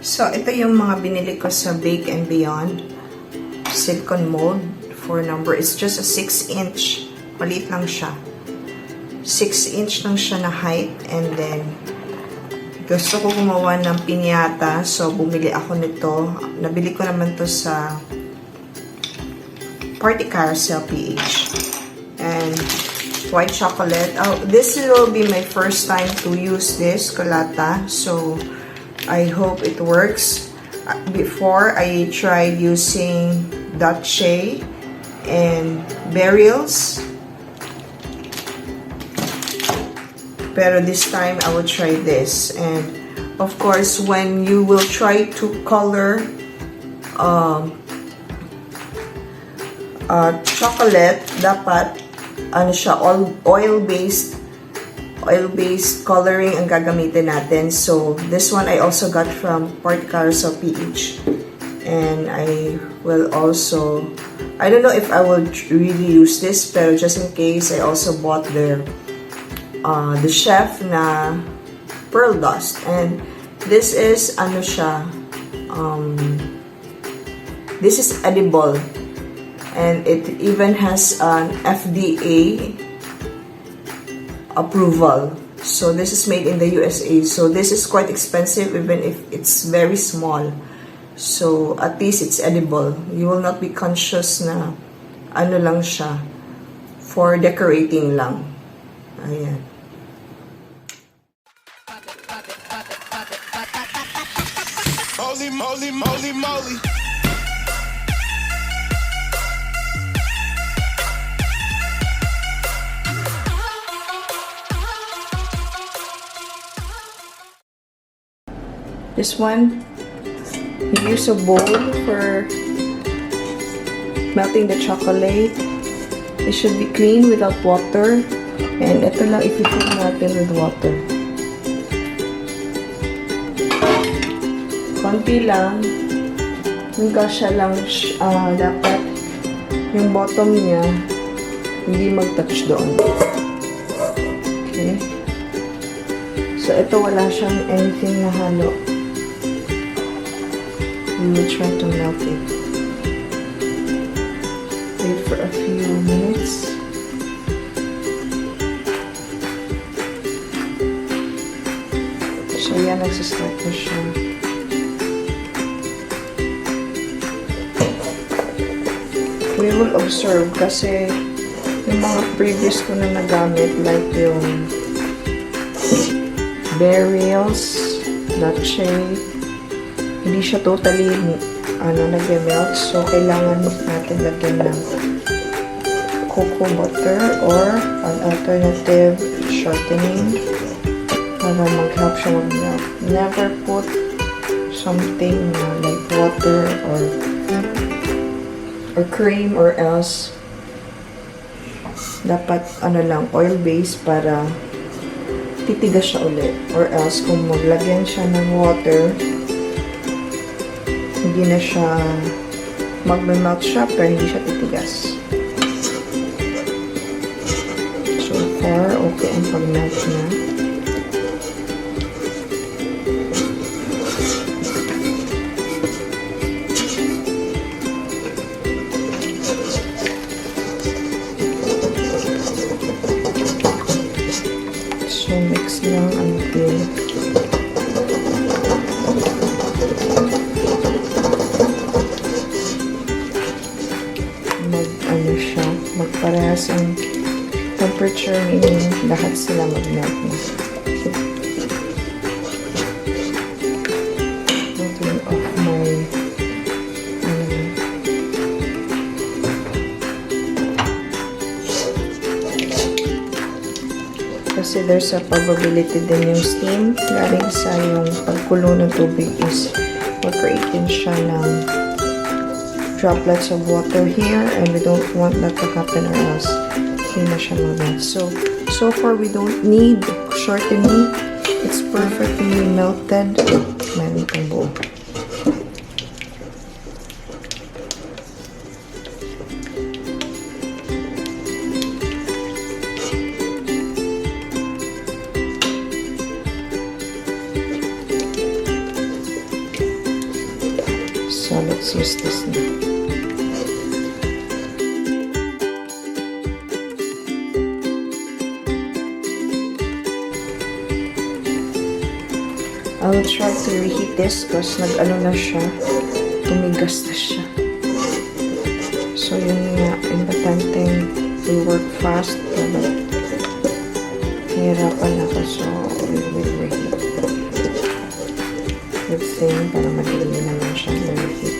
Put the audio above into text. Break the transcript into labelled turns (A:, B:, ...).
A: So, ito yung mga binili ko sa Bake and Beyond. Silicone mold for number. It's just a 6-inch. Maliit lang siya. 6-inch lang siya na height. And then, gusto ko gumawa ng piñata. So, bumili ako nito. Nabili ko naman to sa Party Carousel PH. And white chocolate. Oh, this will be my first time to use this colata. So, I hope it works. Before, I tried using Dutche and Burials. Pero this time, I will try this. And, of course, when you will try to color chocolate, dapat, ano siya, oil-based coloring ang gagamitin natin. So, this one I also got from Party Carousel PH. And I will also, I don't know if I will really use this, pero just in case, I also bought the chef na pearl dust. And this is, ano siya, this is edible. And it even has an FDA approval. So this is made in the USA. So this is quite expensive even if it's very small. So at least it's edible. You will not be conscious na ano lang siya, for decorating lang. Ayan.
B: Holy moly, moly, moly.
A: This one, you use a bowl for melting the chocolate. It should be clean without water. And ito lang i-fill natin with water. Konti lang. Yung kasya lang, dapat yung bottom niya hindi mag-touch doon. Okay. So, ito wala siyang anything na halo. We will try to melt it. Wait for a few minutes. So, yan, nagsistart na siya. We will observe kasi yung mga previous ko na nagamit, like yung Burials, Dutche, hindi siya totally nag-melt. So, kailangan natin lagyan ng cocoa butter or an alternative shortening para mag-help siya mag-melt. Never put something like water or cream, or else dapat lang, oil-based para titigas siya ulit. Or else, kung maglagyan siya ng water, hindi na siya mag-melt siya, pero hindi siya titigas. So far, okay ang pag-melt niya. So, mix lang until magparehas ang temperature, meaning lahat sila mag-melt na. Turn off my kasi there's a probability din yung steam galing sa yung pagkulo ng tubig is mag-create din siya ng droplets of water here, and we don't want that to happen or else hindi na siya mag-melt. So far we don't need shortening. It's perfectly melted. Meron itong bowl. So let's use this now. I will try to reheat this because nag-ano na siya, tumigas na siya. So yun nga, importanteng we work fast, pero hirapan ako, so we will reheat. Good thing, para madali naman siya reheat.